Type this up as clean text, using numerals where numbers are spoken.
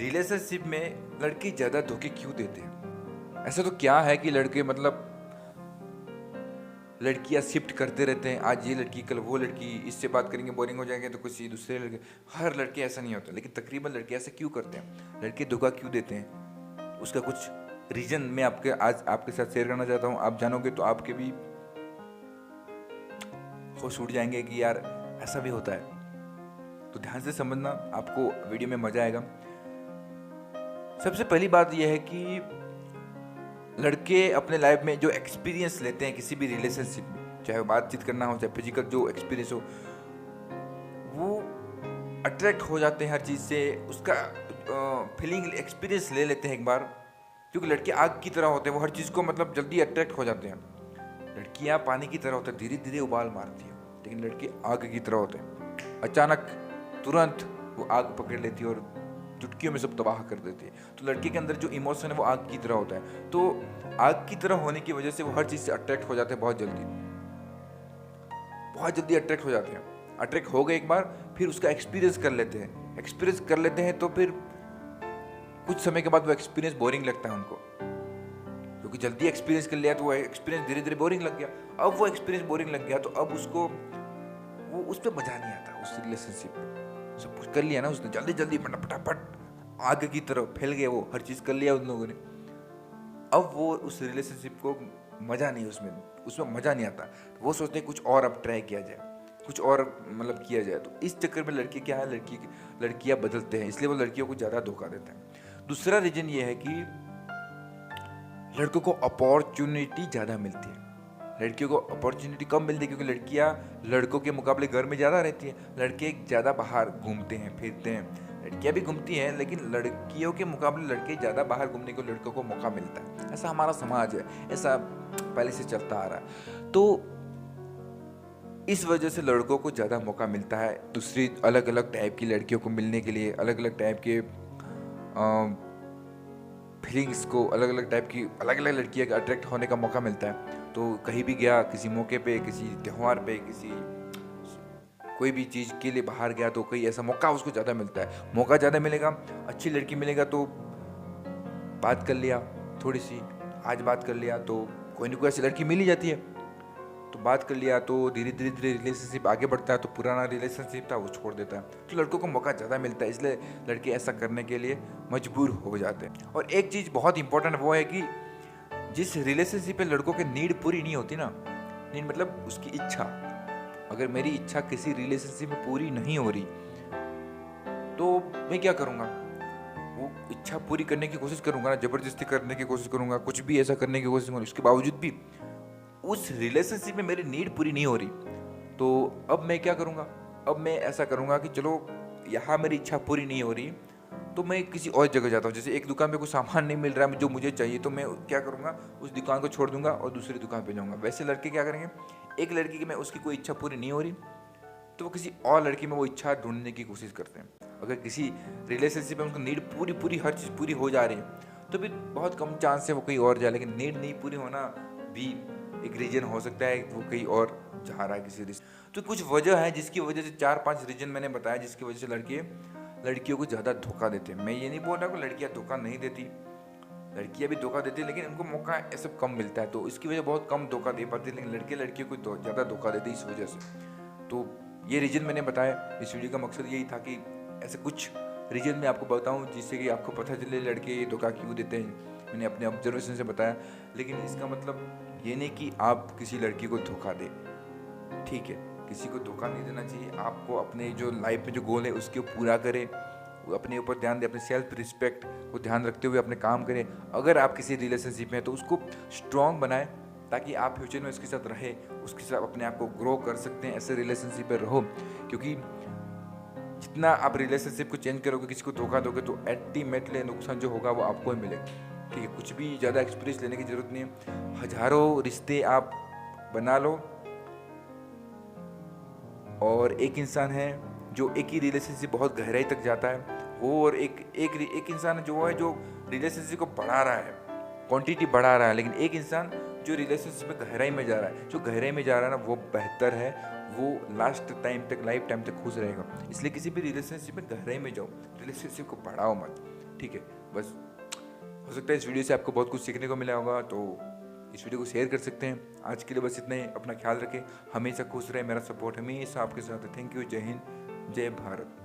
Relationship में लड़के ज़्यादा धोखे क्यों देते हैं? ऐसा तो क्या है कि लड़के मतलब लड़कियां शिफ्ट करते रहते हैं, आज ये लड़की कल वो लड़की, इससे बात करेंगे बोरिंग हो जाएंगे तो किसी दूसरे लड़के। हर लड़के ऐसा नहीं होता, लेकिन तकरीबन लड़के ऐसा क्यों करते हैं? लड़के धोखा क्यों देते हैं? उसका कुछ रीज़न मैं आज आपके साथ शेयर करना चाहता हूँ। आप जानोगे तो आपके भी होश उड़ जाएंगे कि यार ऐसा भी होता है। तो ध्यान से समझना, आपको वीडियो में मज़ा आएगा। सबसे पहली बात यह है कि लड़के अपने लाइफ में जो एक्सपीरियंस लेते हैं किसी भी रिलेशनशिप में, चाहे बातचीत करना हो चाहे फिजिकल जो एक्सपीरियंस हो, वो अट्रैक्ट हो जाते हैं हर चीज़ से। उसका फीलिंग एक्सपीरियंस ले लेते हैं एक बार, क्योंकि लड़के आग की तरह होते हैं, वो हर चीज़ को मतलब जल्दी अट्रैक्ट हो जाते हैं। लड़कियाँ पानी की तरह होते हैं, धीरे धीरे उबाल मारती है, लेकिन लड़के आग की तरह होते हैं। अचानक तुरंत वो आग पकड़ लेती है और चुटकियों में सब तबाह कर देती है। तो लड़के के अंदर जो इमोशन है वो आग की तरह होता है। तो आग की तरह होने की वजह से वो हर चीज़ से अट्रैक्ट हो जाते हैं, बहुत जल्दी अट्रैक्ट हो जाते हैं। अट्रैक्ट हो गए एक बार, फिर उसका एक्सपीरियंस कर लेते हैं। तो फिर कुछ समय के बाद वो एक्सपीरियंस बोरिंग लगता है उनको, क्योंकि जल्दी एक्सपीरियंस कर लिया तो वो एक्सपीरियंस धीरे धीरे बोरिंग लग गया। अब वो एक्सपीरियंस बोरिंग लग गया तो अब उसको वो उस पर मजा नहीं आता, उस रिलेशनशिप में। सब कुछ कर लिया ना उसने, जल्दी जल्दी फटाफट आग की तरफ फैल गए, वो हर चीज़ कर लिया उन लोगों ने। अब वो उस रिलेशनशिप को मज़ा नहीं, उसमें मज़ा नहीं आता। वो सोचते हैं कुछ और अब ट्राई किया जाए, कुछ और मतलब किया जाए। तो इस चक्कर में लड़के क्या है, लड़कियां बदलते हैं, इसलिए वो लड़कियों को ज़्यादा धोखा देते हैं। दूसरा रीज़न ये है कि लड़कों को अपॉर्चुनिटी ज़्यादा मिलती है, लड़कियों को अपॉर्चुनिटी कम मिलती है, क्योंकि लड़कियां लड़कों के मुकाबले घर में ज़्यादा रहती हैं। लड़के ज़्यादा बाहर घूमते हैं फिरते हैं, लड़कियां भी घूमती हैं, लेकिन लड़कियों के मुकाबले लड़के ज़्यादा बाहर घूमने को लड़कों को मौका मिलता है। ऐसा हमारा समाज है, ऐसा पहले से चलता आ रहा है। तो इस वजह से लड़कों को ज़्यादा मौका मिलता है दूसरी अलग अलग टाइप की लड़कियों को मिलने के लिए, अलग अलग टाइप के फीलिंग्स को, अलग अलग टाइप की अलग अलग लड़कियाँ का अट्रैक्ट होने का मौका मिलता है। तो कहीं भी गया, किसी मौके पे, किसी त्यौहार पे, किसी कोई भी चीज़ के लिए बाहर गया तो कोई ऐसा मौका उसको ज़्यादा मिलता है। मौका ज़्यादा मिलेगा, अच्छी लड़की मिलेगा तो बात कर लिया थोड़ी सी, आज बात कर लिया तो कोई ना कोई ऐसी लड़की मिल ही जाती है, तो बात कर लिया तो धीरे धीरे धीरे रिलेशनशिप आगे बढ़ता है। तो पुराना रिलेशनशिप था वो छोड़ देता है। तो लड़कों को मौका ज़्यादा मिलता है, इसलिए लड़के ऐसा करने के लिए मजबूर हो जाते हैं। और एक चीज़ बहुत इंपॉर्टेंट वो है कि जिस रिलेशनशिप में लड़कों की नीड पूरी नहीं होती ना, नीड मतलब उसकी इच्छा, अगर मेरी इच्छा किसी रिलेशनशिप में पूरी नहीं हो रही तो मैं क्या करूँगा, वो इच्छा पूरी करने की कोशिश करूँगा ना, ज़बरदस्ती करने की कोशिश करूँगा, कुछ भी ऐसा करने की कोशिश करूँगा, उसके बावजूद भी उस रिलेशनशिप में मेरी नीड पूरी नहीं हो रही, तो अब मैं क्या करूँगा, अब मैं ऐसा करूँगा कि चलो यहाँ मेरी इच्छा पूरी नहीं हो रही तो मैं किसी और जगह जाता हूँ। जैसे एक दुकान पे कोई सामान नहीं मिल रहा है जो मुझे चाहिए, तो मैं क्या करूँगा, उस दुकान को छोड़ दूंगा और दूसरी दुकान पे जाऊँगा। वैसे लड़के क्या करेंगे, एक लड़की की में उसकी कोई इच्छा पूरी नहीं हो रही तो वो किसी और लड़की में वो इच्छा ढूंढने की कोशिश करते हैं। अगर किसी रिलेशनशिप में उनको नीड पूरी पूरी हर चीज़ पूरी हो जा रही है तो भी बहुत कम चांस है वो कहीं और जाए, लेकिन नीड नहीं पूरी होना भी एक रीजन हो सकता है वो कहीं और जा रहा है किसी रिश्ते। तो कुछ वजह है जिसकी वजह से 4-5 रीजन मैंने बताया जिसकी वजह से लड़के लड़कियों को ज़्यादा धोखा देते हैं। मैं ये नहीं बोल रहा कि लड़कियां धोखा नहीं देती, लड़कियां भी धोखा देती है, लेकिन उनको मौका ऐसा कम मिलता है तो इसकी वजह बहुत कम धोखा दे पाती है, लेकिन लड़के लड़कियों को ज़्यादा धोखा देते इस वजह से। तो ये रीजन मैंने बताया। इस वीडियो का मकसद यही था कि ऐसे कुछ रीजन मैं आपको बताऊं जिससे कि आपको पता चले लड़के धोखा क्यों देते हैं। मैंने अपने ऑब्जर्वेशन से बताया, लेकिन इसका मतलब ये नहीं कि आप किसी लड़की को धोखा दें, ठीक है, किसी को धोखा नहीं देना चाहिए। आपको अपने जो लाइफ में जो गोल है उसके पूरा करें, अपने ऊपर ध्यान दें, अपने सेल्फ रिस्पेक्ट को ध्यान रखते हुए अपने काम करें। अगर आप किसी रिलेशनशिप में तो उसको स्ट्रॉन्ग बनाएं ताकि आप फ्यूचर में उसके साथ रहे, उसके साथ अपने आप को ग्रो कर सकते हैं। ऐसे रिलेशनशिप में रहो, क्योंकि जितना आप रिलेशनशिप को चेंज करोगे, किसी को धोखा दोगे तो अल्टीमेटली नुकसान जो होगा वो आपको ही मिलेगा, ठीक है। कुछ भी ज़्यादा एक्सपीरियंस लेने की ज़रूरत नहीं है, हज़ारों रिश्ते आप बना लो और एक इंसान है जो एक ही रिलेशनशिप बहुत गहराई तक जाता है वो, और एक इंसान जो है जो रिलेशनशिप को बढ़ा रहा है, क्वांटिटी बढ़ा रहा है, लेकिन एक इंसान जो रिलेशनशिप में गहराई में जा रहा है, जो गहराई में जा रहा है ना वो बेहतर है, वो लास्ट टाइम तक, लाइफ टाइम तक खुश रहेगा। इसलिए किसी भी रिलेशनशिप में गहराई में जाओ, रिलेशनशिप को बढ़ाओ मत। ठीक है, बस हो सकता है इस वीडियो से आपको बहुत कुछ सीखने को मिला होगा, तो इस वीडियो को शेयर कर सकते हैं। आज के लिए बस इतना ही। अपना ख्याल रखें, हमेशा खुश रहें, मेरा सपोर्ट हमेशा आपके साथ है। Thank you. जय हिंद, जय भारत।